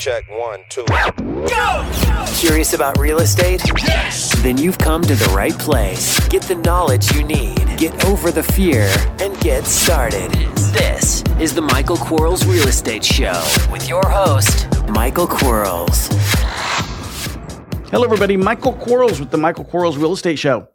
Check 1, 2. Go! Curious about real estate? Yes! Then you've come to the right place. Get the knowledge you need. Get over the fear and get started. This is the Michael Quarles Real Estate Show with your host, Michael Quarles. Hello, everybody. Michael Quarles with the Michael Quarles Real Estate Show.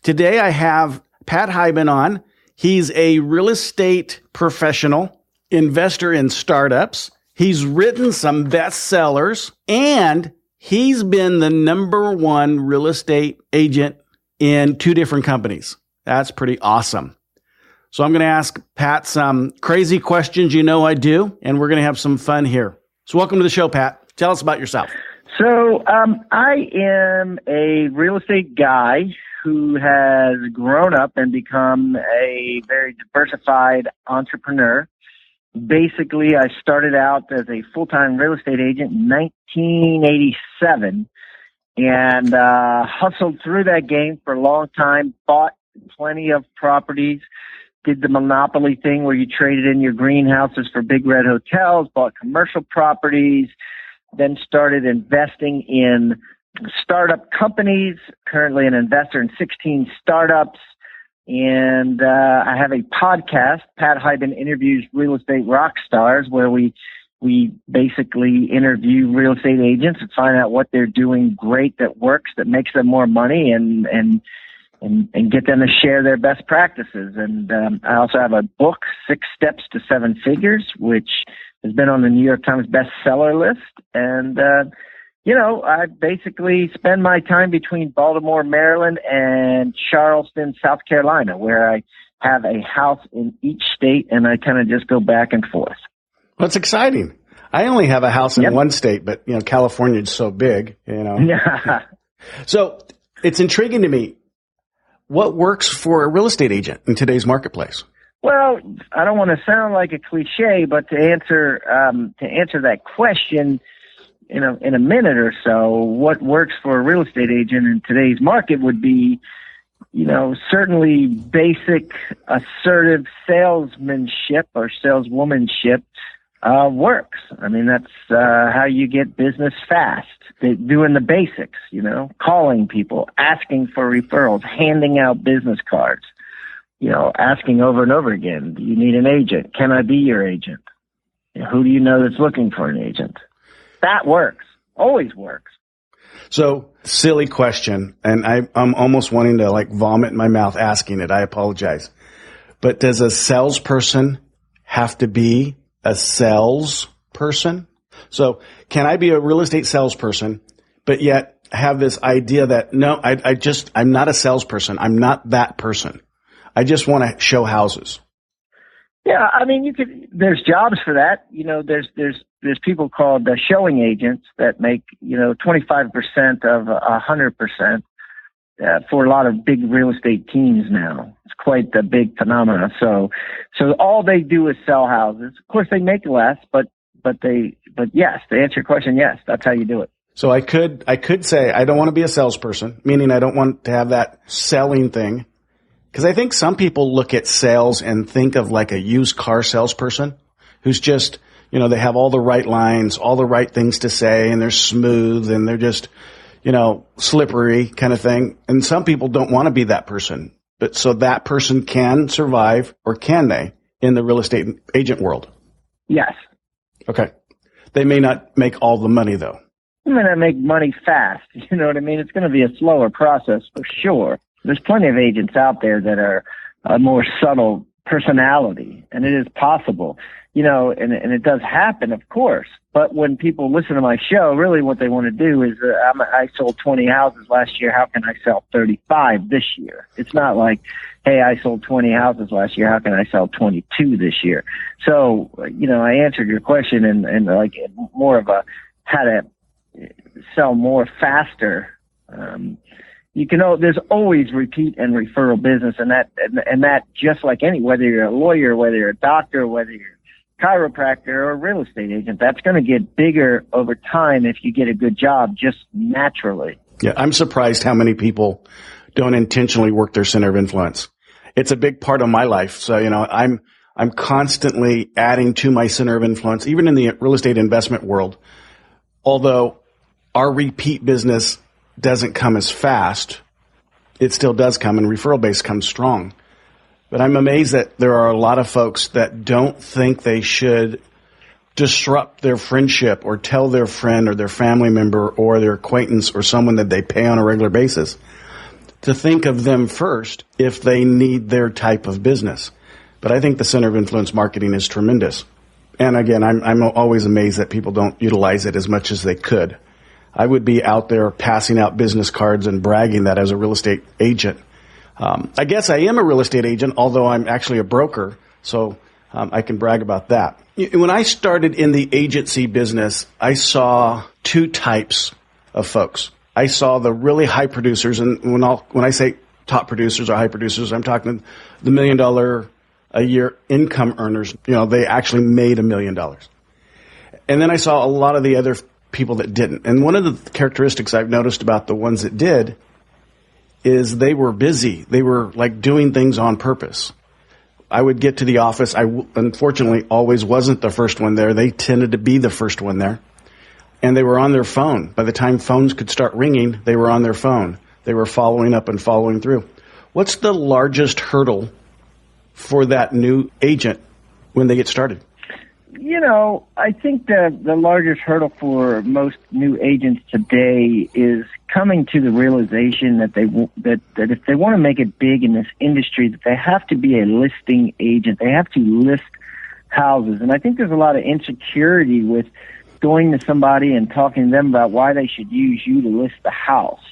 Today, I have Pat Hiban on. He's a real estate professional, investor in startups. He's written some bestsellers, and he's been the #1 real estate agent in 2 different companies. That's pretty awesome. So I'm going to ask Pat some crazy questions. You know I do, and we're going to have some fun here. So welcome to the show, Pat. Tell us about yourself. So I am a real estate guy who has grown up and become a very diversified entrepreneur. Basically, I started out as a full-time real estate agent in 1987 and hustled through that game for a long time, bought plenty of properties, did the monopoly thing where you traded in your greenhouses for big red hotels, bought commercial properties, then started investing in startup companies, currently an investor in 16 startups. And I have a podcast, Pat Hiban Interviews Real Estate Rock Stars, where we basically interview real estate agents and find out what they're doing great that works, that makes them more money, and get them to share their best practices. And I also have a book, 6 Steps to 7 Figures, which has been on the New York Times bestseller list. And I basically spend my time between Baltimore, Maryland, and Charleston, South Carolina, where I have a house in each state, and I kind of just go back and forth. Well, it's exciting. I only have a house in one state, but, California is so big, Yeah. So it's intriguing to me. What works for a real estate agent in today's marketplace? Well, I don't want to sound like a cliche, but to answer that question, in a minute or so, what works for a real estate agent in today's market would be, certainly basic assertive salesmanship or saleswomanship works. I mean, that's how you get business fast. Doing the basics, calling people, asking for referrals, handing out business cards, asking over and over again, do you need an agent? Can I be your agent? Who do you know that's looking for an agent? That works. Always works. So, silly question, and I'm almost wanting to vomit in my mouth asking it. I apologize. But does a salesperson have to be a salesperson? So, can I be a real estate salesperson, but yet have this idea that, no, I'm not a salesperson. I'm not that person. I just want to show houses. Yeah, I mean, there's jobs for that. There's people called showing agents that make, 25% of 100% for a lot of big real estate teams now. It's quite the big phenomenon. So all they do is sell houses. Of course, they make less, but yes, to answer your question, yes, that's how you do it. So I could say I don't want to be a salesperson, meaning I don't want to have that selling thing. Because I think some people look at sales and think of like a used car salesperson who's just, they have all the right lines, all the right things to say, and they're smooth and they're just, slippery kind of thing. And some people don't want to be that person. But so that person can survive, or can they, in the real estate agent world? Yes. Okay. They may not make all the money, though. They may not make money fast. You know what I mean? It's going to be a slower process for sure. There's plenty of agents out there that are a more subtle personality, and it is possible, and it does happen, of course. But when people listen to my show, really what they want to do is, I sold 20 houses last year. How can I sell 35 this year? It's not like, hey, I sold 20 houses last year. How can I sell 22 this year? So, I answered your question and like more of a how to sell more faster. There's always repeat and referral business, and that just like whether you're a lawyer, whether you're a doctor, whether you're a chiropractor or a real estate agent, that's going to get bigger over time if you get a good job just naturally. Yeah, I'm surprised how many people don't intentionally work their center of influence. It's a big part of my life. So, I'm constantly adding to my center of influence, even in the real estate investment world. although our repeat business doesn't come as fast, it still does come, and referral base comes strong. But I'm amazed that there are a lot of folks that don't think they should disrupt their friendship or tell their friend or their family member or their acquaintance or someone that they pay on a regular basis to think of them first if they need their type of business. But I think the center of influence marketing is tremendous. And again, I'm always amazed that people don't utilize it as much as they could. I would be out there passing out business cards and bragging that as a real estate agent. I guess I am a real estate agent, although I'm actually a broker, so I can brag about that. When I started in the agency business, I saw two types of folks. I saw the really high producers, and when I say top producers or high producers, I'm talking the $1 million a year income earners. They actually made $1 million. And then I saw a lot of the other people that didn't. And one of the characteristics I've noticed about the ones that did is they were busy. They were like doing things on purpose. I would get to the office. I unfortunately always wasn't the first one there. They tended to be the first one there. And they were on their phone. By the time phones could start ringing, they were on their phone. They were following up and following through. What's the largest hurdle for that new agent when they get started? I think that the largest hurdle for most new agents today is coming to the realization that that if they want to make it big in this industry, that they have to be a listing agent. They have to list houses. And I think there's a lot of insecurity with going to somebody and talking to them about why they should use you to list the house.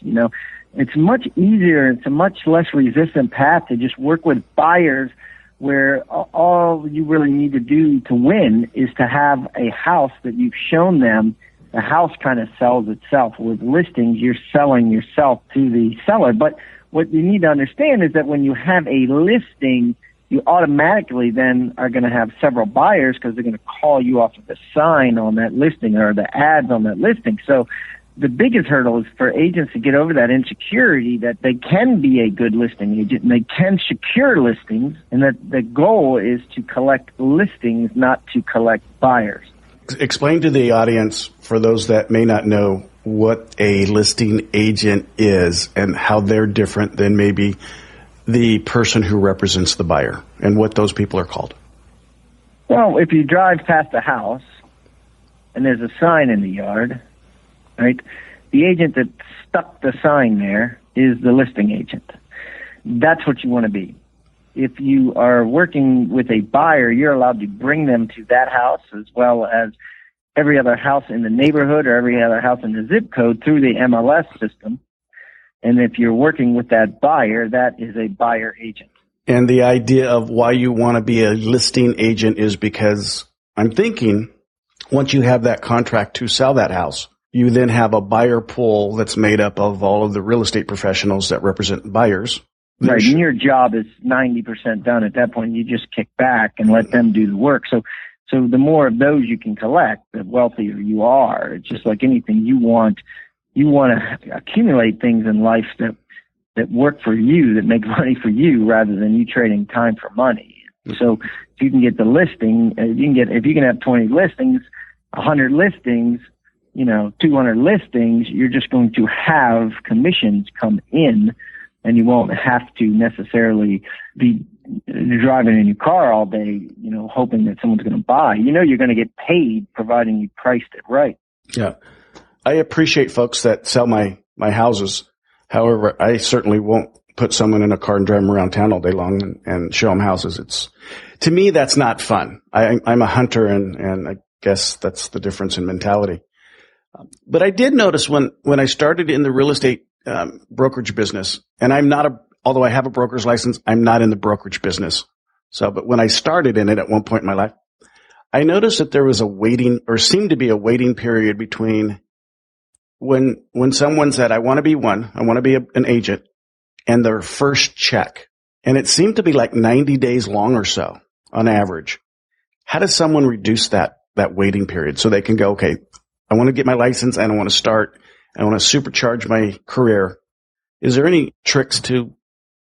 It's much easier, it's a much less resistant path to just work with buyers, where all you really need to do to win is to have a house that you've shown them. The house kind of sells itself. With listings, you're selling yourself to the seller. But what you need to understand is that when you have a listing, you automatically then are going to have several buyers because they're going to call you off of the sign on that listing or the ads on that listing. So the biggest hurdle is for agents to get over that insecurity that they can be a good listing agent and they can secure listings, and that the goal is to collect listings, not to collect buyers. Explain to the audience, for those that may not know, what a listing agent is and how they're different than maybe the person who represents the buyer and what those people are called. Well, if you drive past a house and there's a sign in the yard, right, the agent that stuck the sign there is the listing agent. That's what you want to be. If you are working with a buyer, you're allowed to bring them to that house as well as every other house in the neighborhood or every other house in the zip code through the MLS system. And if you're working with that buyer, that is a buyer agent. And the idea of why you want to be a listing agent is because I'm thinking once you have that contract to sell that house, you then have a buyer pool that's made up of all of the real estate professionals that represent buyers. Right, and your job is 90% done at that point. You just kick back and let them do the work. So the more of those you can collect, the wealthier you are. It's just like anything you want to accumulate things in life that work for you, that make money for you, rather than you trading time for money. So if you can get the listing, if you can have 20 listings, 100 listings, 200 listings, you're just going to have commissions come in, and you won't have to necessarily be driving in your car all day, hoping that someone's going to buy. You're going to get paid providing you priced it right. Yeah. I appreciate folks that sell my houses. However, I certainly won't put someone in a car and drive them around town all day long and show them houses. To me, that's not fun. I'm a hunter, and I guess that's the difference in mentality. But I did notice when I started in the real estate brokerage business, and although I have a broker's license, I'm not in the brokerage business. But when I started in it at one point in my life, I noticed that there was seemed to be a waiting period between when someone said, I want to be an agent, and their first check. And it seemed to be like 90 days long or so on average. How does someone reduce that waiting period so they can go, okay, I want to get my license and I want to start, I want to supercharge my career. Is there any tricks to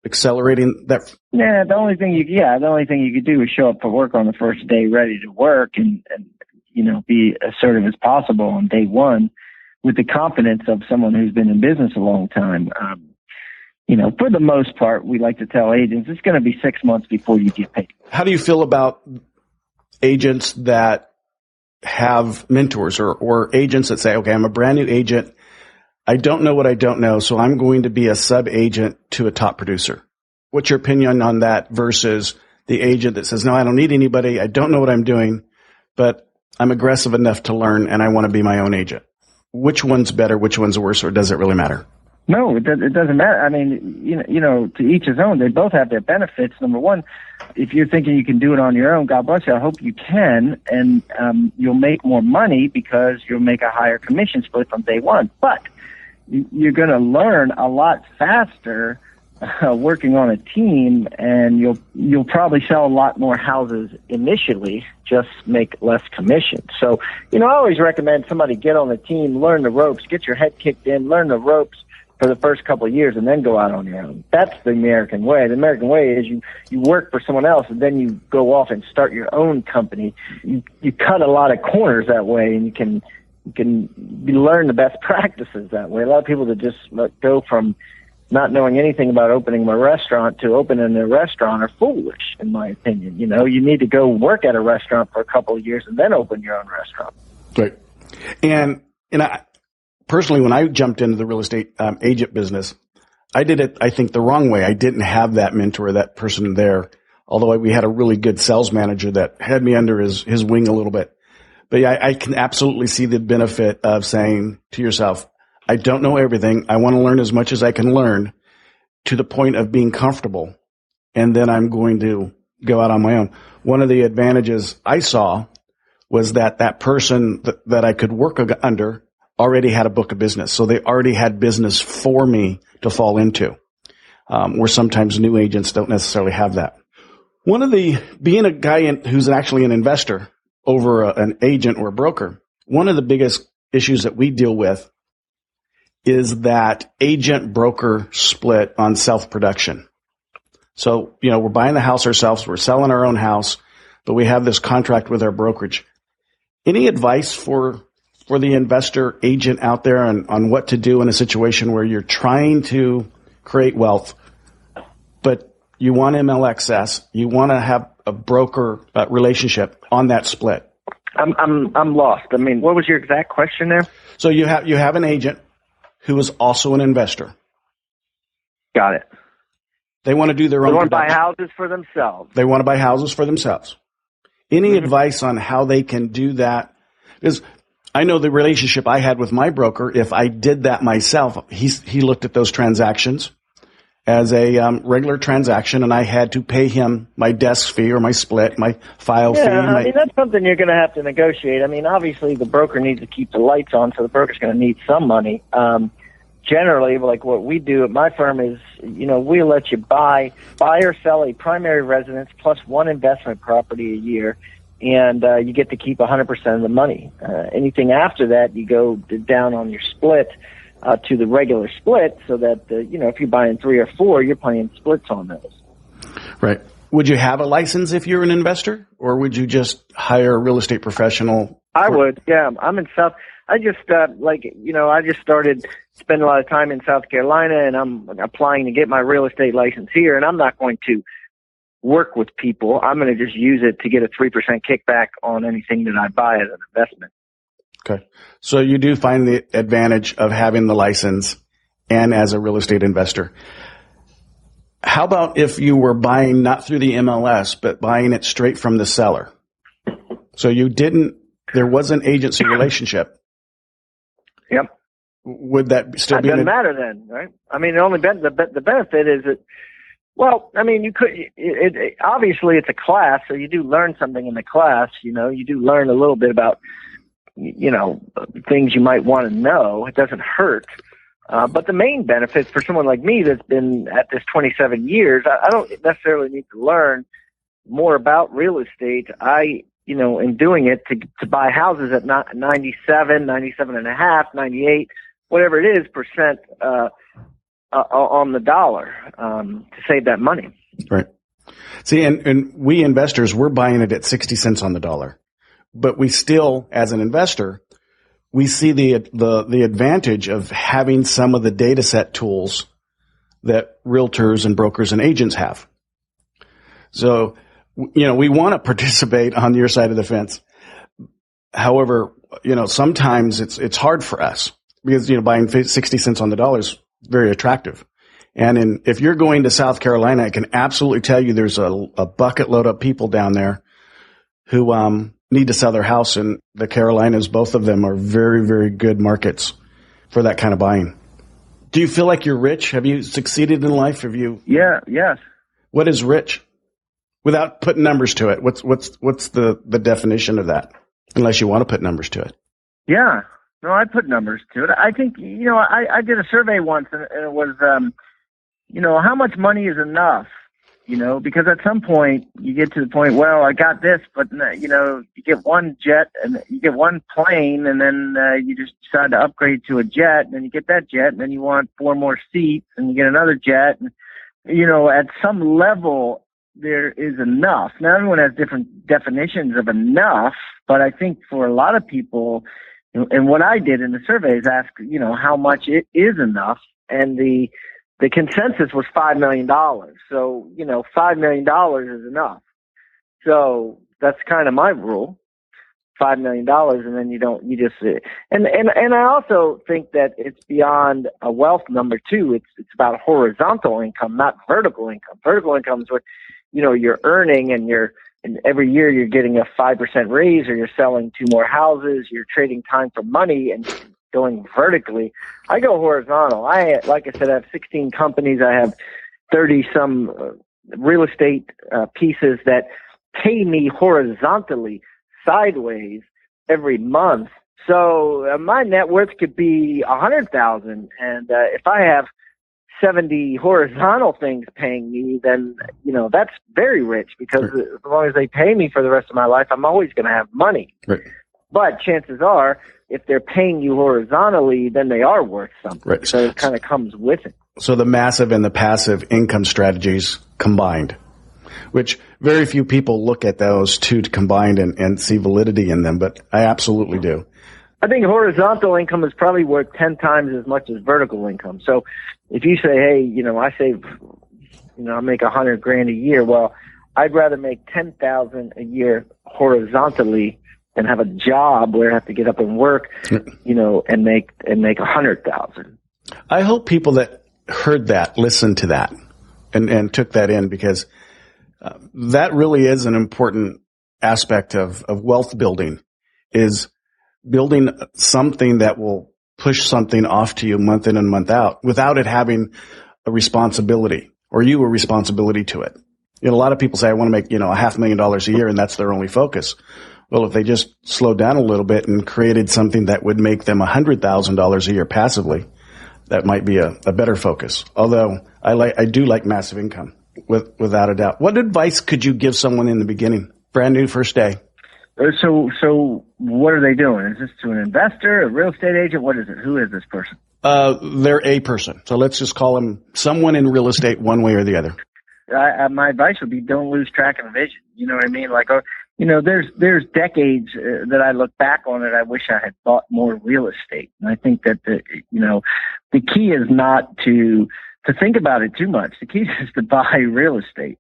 accelerating that? Yeah, the only thing you could do is show up for work on the first day ready to work and be assertive as possible on day one with the confidence of someone who's been in business a long time. For the most part, we like to tell agents it's going to be 6 months before you get paid. How do you feel about agents that have mentors or agents that say, okay, I'm a brand new agent. I don't know what I don't know, so I'm going to be a sub-agent to a top producer. What's your opinion on that versus the agent that says, no, I don't need anybody. I don't know what I'm doing, but I'm aggressive enough to learn and I want to be my own agent. Which one's better? Which one's worse? Or does it really matter? No, it doesn't matter. I mean, to each his own. They both have their benefits. Number one, if you're thinking you can do it on your own, God bless you. I hope you can, and you'll make more money because you'll make a higher commission split from day one. But you're going to learn a lot faster working on a team, and you'll probably sell a lot more houses initially, just make less commission. So, I always recommend somebody get on the team, learn the ropes, get your head kicked in, learn the ropes for the first couple of years, and then go out on your own. That's the American way. The American way is you work for someone else, and then you go off and start your own company. You cut a lot of corners that way, and you can learn the best practices that way. A lot of people that just go from not knowing anything about opening a restaurant to opening a restaurant are foolish, in my opinion. You need to go work at a restaurant for a couple of years and then open your own restaurant. Right. And I personally, when I jumped into the real estate agent business, I did it, I think, the wrong way. I didn't have that mentor, that person there, although we had a really good sales manager that had me under his wing a little bit. But yeah, I can absolutely see the benefit of saying to yourself, I don't know everything. I want to learn as much as I can learn to the point of being comfortable. And then I'm going to go out on my own. One of the advantages I saw was that person that I could work under already had a book of business. So they already had business for me to fall into, where sometimes new agents don't necessarily have that. Being a guy who's actually an investor over an agent or a broker, one of the biggest issues that we deal with is that agent-broker split on self-production. So, we're buying the house ourselves, we're selling our own house, but we have this contract with our brokerage. Any advice for the investor agent out there on what to do in a situation where you're trying to create wealth, but you want MLXS, you want to have a broker relationship on that split? I'm lost. I mean, what was your exact question there? So you have an agent who is also an investor. Got it. They want to do their own. They want to production. buy houses for themselves. They want to buy houses for themselves. Any advice on how they can do that? Because I know the relationship I had with my broker. If I did that myself, he looked at those transactions as a regular transaction, and I had to pay him my desk fee or my split, my file fee. I mean, that's something you're going to have to negotiate. I mean, obviously the broker needs to keep the lights on, so the broker's going to need some money. Generally, like what we do at my firm is, we'll let you buy or sell a primary residence plus one investment property a year, and you get to keep 100% of the money. Anything after that, you go down on your split to the regular split, so that if you're buying 3 or 4, you're paying splits on those. Right. Would you have a license if you're an investor, or would you just hire a real estate professional? I would. Yeah, I'm in South. I just I just started spending a lot of time in South Carolina, and I'm applying to get my real estate license here. And I'm not going to work with people. I'm going to just use it to get a 3% kickback on anything that I buy as an investment. Okay. So you do find the advantage of having the license and as a real estate investor. How about if you were buying not through the MLS, but buying it straight from the seller? So there was an agency relationship. Yep. Would that still be? It doesn't matter then, right? I mean, the benefit is that, well, I mean, you could, obviously it's a class, so you do learn something in the class, you do learn a little bit about, things you might want to know. It doesn't hurt. But the main benefits for someone like me that's been at this 27 years, I don't necessarily need to learn more about real estate. In doing it to buy houses at 97, 97 and a half, 98, whatever it is, percent on the dollar to save that money. Right. See, and we investors, we're buying it at 60 cents on the dollar. but we still, as an investor, we see the advantage of having some of the data set tools that realtors and brokers and agents have. So, we want to participate on your side of the fence. However, sometimes it's hard for us because, buying 60 cents on the dollar is very attractive. And if you're going to South Carolina, I can absolutely tell you there's a bucket load of people down there who need to sell their house. In the Carolinas, both of them are very, very good markets for that kind of buying. Do you feel like you're rich? Have you succeeded in life? Yeah, yes. What is rich? Without putting numbers to it, what's the definition of that? Unless you want to put numbers to it. Yeah. No, I put numbers to it. I think, I did a survey once and it was, how much money is enough? Because at some point you get to the point, well, I got this, but you get one jet and you get one plane and then you just decide to upgrade to a jet and then you get that jet and then you want 4 more seats and you get another jet. And, at some level there is enough. Now everyone has different definitions of enough, but I think for a lot of people, and what I did in the survey is ask, how much it is enough. And the consensus was $5 million. So, $5 million is enough. So that's kind of my rule, $5 million. And then and I also think that it's beyond a wealth number too. It's about horizontal income, not vertical income. Vertical income is what, you're earning and every year you're getting a 5% raise or you're selling 2 more houses, you're trading time for money and going vertically. I go horizontal. Like I said, I have 16 companies. I have 30 some real estate pieces that pay me horizontally, sideways every month. So my net worth could be $100,000. And if I have 70 horizontal things paying me, then, that's very rich because as long as they pay me for the rest of my life, I'm always going to have money. Right. But chances are, if they're paying you horizontally, then they are worth something. Right. So it kind of comes with it. So the massive and the passive income strategies combined, which very few people look at those two combined and see validity in them, but I absolutely do. I think horizontal income is probably worth 10 times as much as vertical income. So if you say, hey, I save, I make $100,000 a year. Well, I'd rather make $10,000 a year horizontally than have a job where I have to get up and work, and make $100,000. I hope people that heard that listened to that and took that in because that really is an important aspect of wealth building is building something that will push something off to you month in and month out without it having a responsibility or you a responsibility to it. A lot of people say, I want to make, $500,000 a year and that's their only focus. Well, if they just slowed down a little bit and created something that would make them $100,000 a year passively, that might be a better focus. Although I do like massive income without a doubt. What advice could you give someone in the beginning? Brand new first day. So what are they doing? Is this to an investor, a real estate agent? What is it? Who is this person? They're a person. So let's just call them someone in real estate one way or the other. My advice would be don't lose track of the vision. You know what I mean? There's decades that I look back on it. I wish I had bought more real estate. And I think that the key is not to think about it too much. The key is to buy real estate,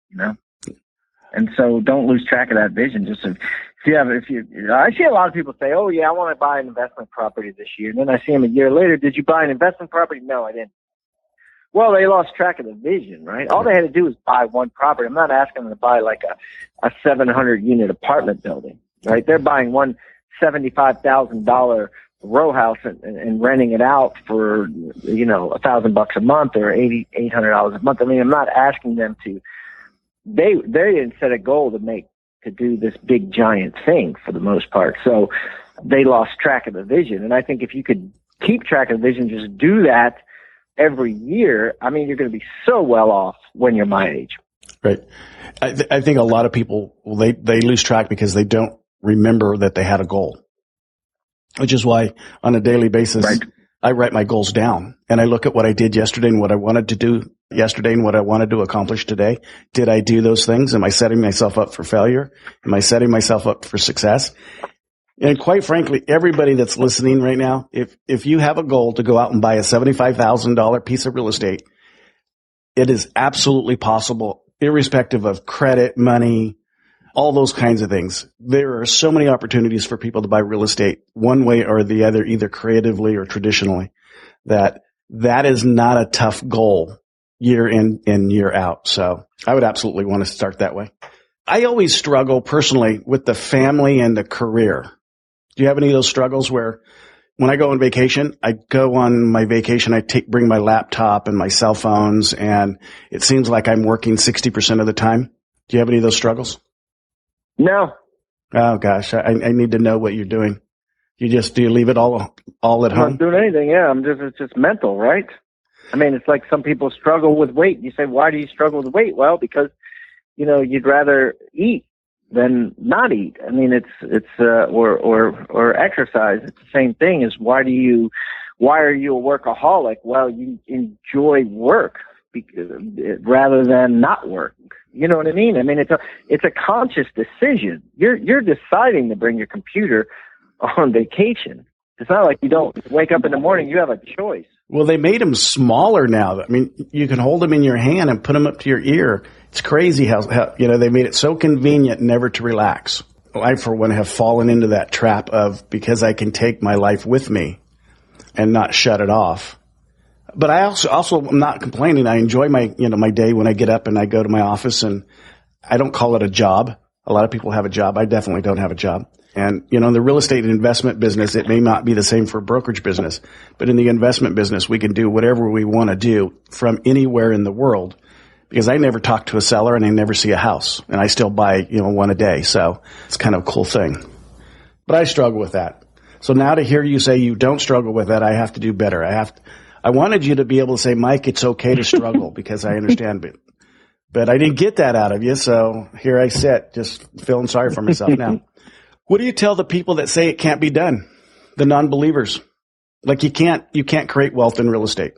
And so don't lose track of that vision. Just I see a lot of people say, oh yeah, I want to buy an investment property this year. And then I see them a year later. Did you buy an investment property? No, I didn't. Well, they lost track of the vision, right? All they had to do was buy one property. I'm not asking them to buy like a 700 unit apartment building, right? They're buying one $75,000 row house and renting it out for, $1,000 a month or $800 a month. I mean, I'm not asking them to, they didn't set a goal to do this big giant thing for the most part. So they lost track of the vision. And I think if you could keep track of the vision, just do that every year, I mean, you're going to be so well off when you're my age. Right. I think a lot of people, they lose track because they don't remember that they had a goal, which is why on a daily basis, right, I write my goals down and I look at what I did yesterday and what I wanted to do yesterday and what I wanted to accomplish today. Did I do those things? Am I setting myself up for failure? Am I setting myself up for success? And quite frankly, everybody that's listening right now, if you have a goal to go out and buy a $75,000 piece of real estate, it is absolutely possible, irrespective of credit, money, all those kinds of things. There are so many opportunities for people to buy real estate one way or the other, either creatively or traditionally, that is not a tough goal year in and year out. So I would absolutely want to start that way. I always struggle personally with the family and the career. Do you have any of those struggles where when I go on vacation, I go on my vacation, bring my laptop and my cell phones, and it seems like I'm working 60% of the time? Do you have any of those struggles? No. Oh gosh, I need to know what you're doing. Do you leave it all at home? I'm not doing anything. Yeah, it's just mental, right? I mean, it's like some people struggle with weight. You say, why do you struggle with weight? Well, because, you'd rather eat than not eat. I mean, or exercise. It's the same thing as why are you a workaholic? Well, you enjoy work rather than not work. You know what I mean? I mean, it's a conscious decision. You're deciding to bring your computer on vacation. It's not like you don't wake up in the morning. You have a choice. Well, they made them smaller now. I mean, you can hold them in your hand and put them up to your ear. It's crazy how they made it so convenient never to relax. I, for one, have fallen into that trap of because I can take my life with me and not shut it off. But I also am not complaining. I enjoy my day when I get up and I go to my office, and I don't call it a job. A lot of people have a job. I definitely don't have a job. And, in the real estate and investment business, it may not be the same for brokerage business, but in the investment business, we can do whatever we want to do from anywhere in the world, because I never talk to a seller and I never see a house, and I still buy, one a day. So it's kind of a cool thing, but I struggle with that. So now to hear you say you don't struggle with that, I have to do better. I wanted you to be able to say, Mike, it's okay to struggle because I understand, but I didn't get that out of you. So here I sit, just feeling sorry for myself now. What do you tell the people that say it can't be done? The non-believers, like you can't create wealth in real estate.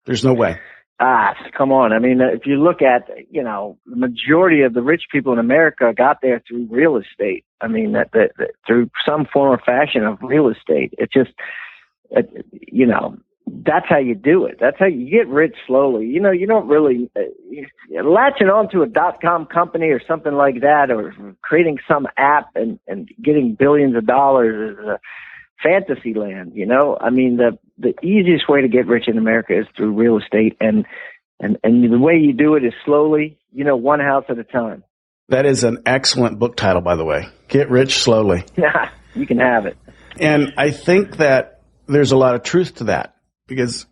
There's no way. Come on. I mean, if you look at, the majority of the rich people in America got there through real estate. I mean, that through some form or fashion of real estate. It just, that's how you do it. That's how you get rich slowly. You don't really latching onto a .com company or something like that, or creating some app and getting billions of dollars is a fantasy land. I mean, the easiest way to get rich in America is through real estate, and the way you do it is slowly. One house at a time. That is an excellent book title, by the way. Get Rich Slowly. Yeah, you can have it. And I think that there's a lot of truth to that. Because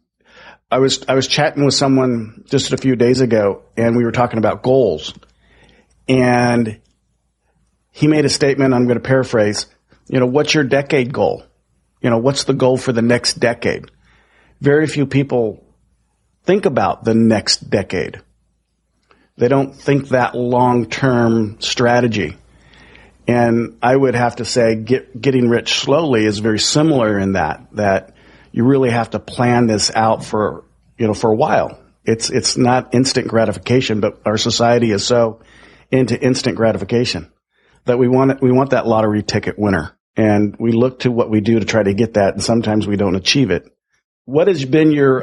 I was chatting with someone just a few days ago, and we were talking about goals. And he made a statement, I'm going to paraphrase, what's your decade goal? What's the goal for the next decade? Very few people think about the next decade. They don't think that long-term strategy. And I would have to say getting rich slowly is very similar in that you really have to plan this out for a while. It's not instant gratification, but our society is so into instant gratification that we want that lottery ticket winner. And we look to what we do to try to get that, and sometimes we don't achieve it. What has been your,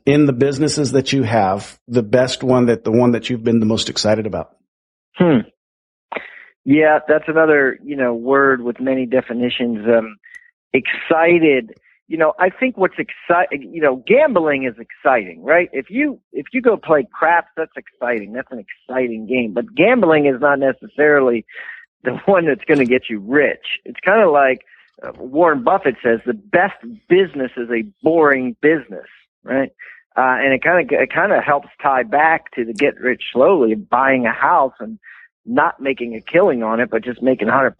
in the businesses that you have, the best one, the one that you've been the most excited about? Yeah, that's another, word with many definitions. Excited. I think what's exciting, gambling is exciting, right? If you go play craps, that's exciting. That's an exciting game. But gambling is not necessarily the one that's going to get you rich. It's kind of like Warren Buffett says, the best business is a boring business, right? And it kind of helps tie back to the get rich slowly, buying a house and not making a killing on it, but just making $100,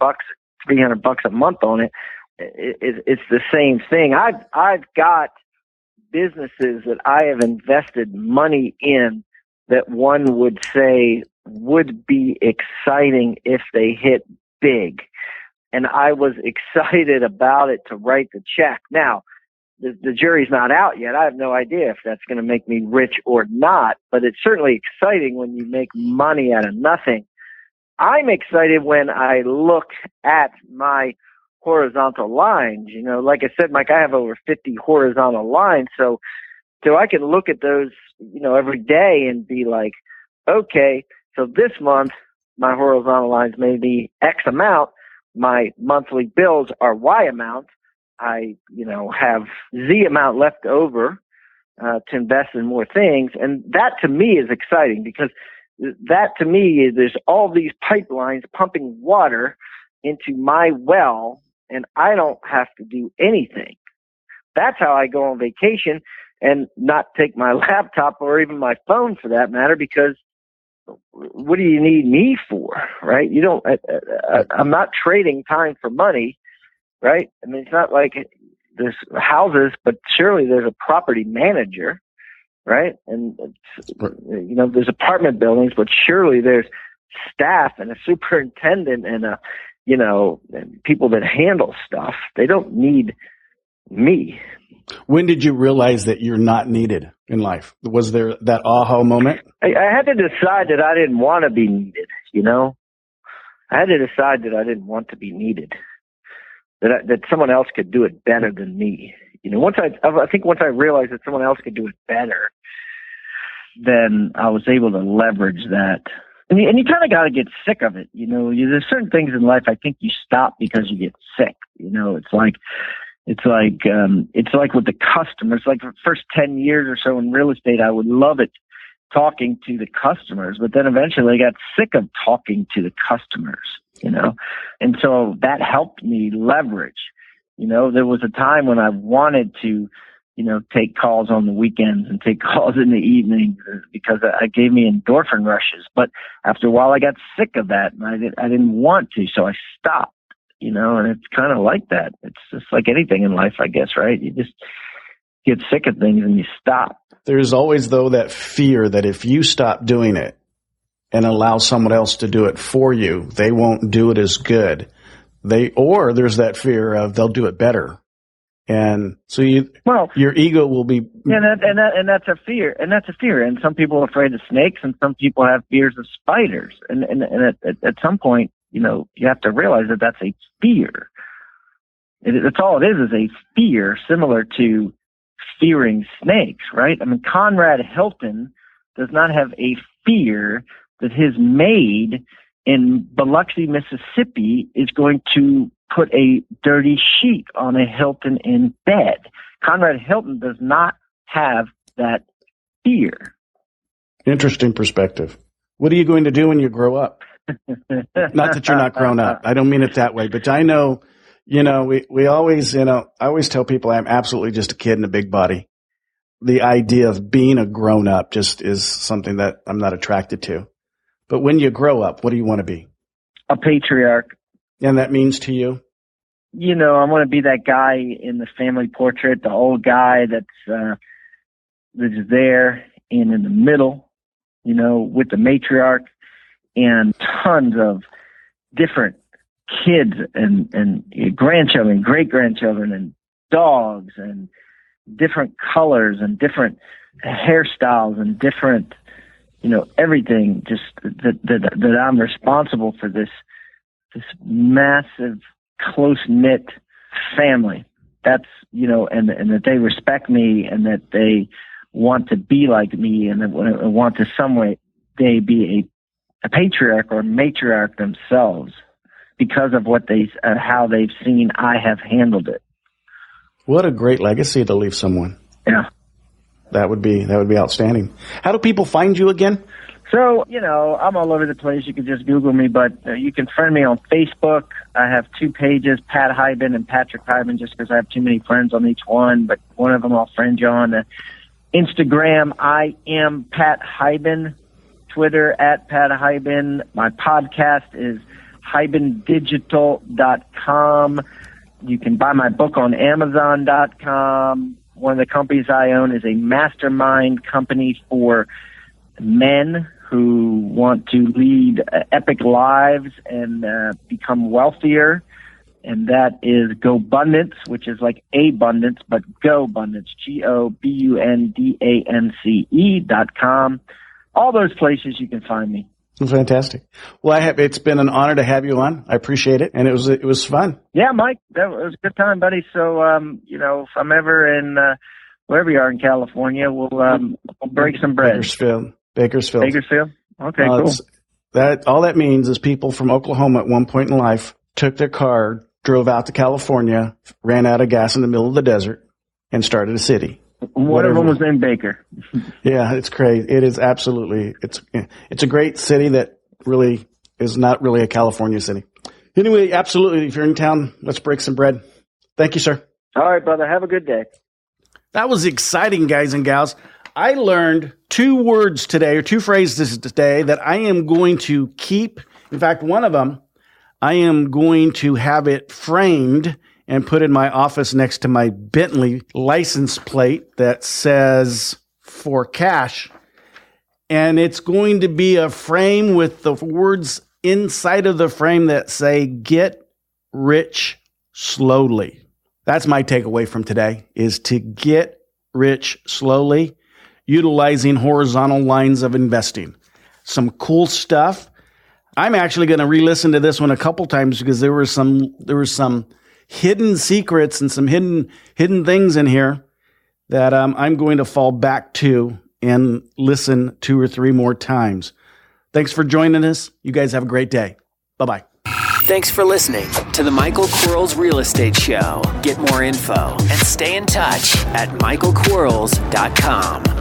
$300 a month on it. It's the same thing. I've got businesses that I have invested money in that one would say would be exciting if they hit big. And I was excited about it to write the check. Now, the jury's not out yet. I have no idea if that's going to make me rich or not, but it's certainly exciting when you make money out of nothing. I'm excited when I look at my horizontal lines. Like I said, Mike, I have over 50 horizontal lines. So I can look at those, every day and be like, okay, so this month my horizontal lines may be X amount. My monthly bills are Y amount. I, have Z amount left over to invest in more things. And that to me is exciting, because that to me is there's all these pipelines pumping water into my well, and I don't have to do anything. That's how I go on vacation and not take my laptop or even my phone for that matter, because what do you need me for, right? You don't, I'm not trading time for money, right? I mean, it's not like there's houses, but surely there's a property manager, right? And, there's apartment buildings, but surely there's staff and a superintendent and and people that handle stuff. They don't need me. When did you realize that you're not needed in life? Was there that aha moment? I had to decide that I didn't want to be needed, I had to decide that I didn't want to be needed, that someone else could do it better than me. I think once I realized that someone else could do it better, then I was able to leverage that. And you kind of got to get sick of it. There's certain things in life I think you stop because you get sick. It's like with the customers, like the first 10 years or so in real estate, I would love it talking to the customers, but then eventually I got sick of talking to the customers, and so that helped me leverage. There was a time when I wanted to, take calls on the weekends and take calls in the evening because it gave me endorphin rushes. But after a while, I got sick of that, and I didn't want to, so I stopped. And it's kind of like that. It's just like anything in life, I guess, right? You just get sick of things and you stop. There's always, though, that fear that if you stop doing it and allow someone else to do it for you, they won't do it as good. Or there's that fear of they'll do it better. And so your ego will be. And that's a fear. And that's a fear. And some people are afraid of snakes, and some people have fears of spiders. And at some point, you have to realize that that's a fear. That's all it is a fear, similar to fearing snakes, right? I mean, Conrad Hilton does not have a fear that his maid in Biloxi, Mississippi is going to put a dirty sheet on a Hilton in bed. Conrad Hilton does not have that fear. Interesting perspective. What are you going to do when you grow up? Not that you're not grown up. I don't mean it that way, but I know, we always, I always tell people I'm absolutely just a kid in a big body. The idea of being a grown up just is something that I'm not attracted to. But when you grow up, what do you want to be? A patriarch. And that means to you? I want to be that guy in the family portrait, the old guy that's there and in the middle, with the matriarch, and tons of different kids and grandchildren, great-grandchildren, and dogs, and different colors and different hairstyles and different, everything, just that I'm responsible for this massive, close-knit family. That's, and that they respect me, and that they want to be like me, and that want to some way they be a patriarch or matriarch themselves because of what how they've seen I have handled it. What a great legacy to leave someone. Yeah. That would be outstanding. How do people find you again? So, I'm all over the place. You can just Google me, but you can friend me on Facebook. I have 2 pages, Pat Hiban and Patrick Hiban, just because I have too many friends on each one, but one of them I'll friend you on. Instagram, I am Pat Hiban. Twitter, at Pat Hiban. My podcast is hibandigital.com. You can buy my book on Amazon.com. One of the companies I own is a mastermind company for men who want to lead epic lives and become wealthier. And that is GoBundance, which is like abundance, but GoBundance, GOBUNDANCE.com. All those places you can find me. Fantastic. Well, it's been an honor to have you on. I appreciate it. And it was fun. Yeah, Mike, that was a good time, buddy. So, if I'm ever in, wherever you are in California, we'll break some bread. Bakersfield. Okay, cool. All that means is people from Oklahoma at one point in life took their car, drove out to California, ran out of gas in the middle of the desert, and started a city. One of them was named Baker. Yeah, it's crazy. It is absolutely. It's a great city that really is not really a California city. Anyway, absolutely. If you're in town, let's break some bread. Thank you, sir. All right, brother. Have a good day. That was exciting, guys and gals. I learned 2 words today, or 2 phrases today that I am going to keep. In fact, one of them, I am going to have it framed and put in my office next to my Bentley license plate that says "for cash." And it's going to be a frame with the words inside of the frame that say "get rich slowly." That's my takeaway from today, is to get rich slowly, utilizing horizontal lines of investing. Some cool stuff. I'm actually going to re-listen to this one a couple times because there were some hidden secrets and some hidden things in here that I'm going to fall back to and listen 2 or 3 more times. Thanks for joining us. You guys have a great day. Bye-bye. Thanks for listening to the Michael Quarles Real Estate Show. Get more info and stay in touch at michaelquarles.com.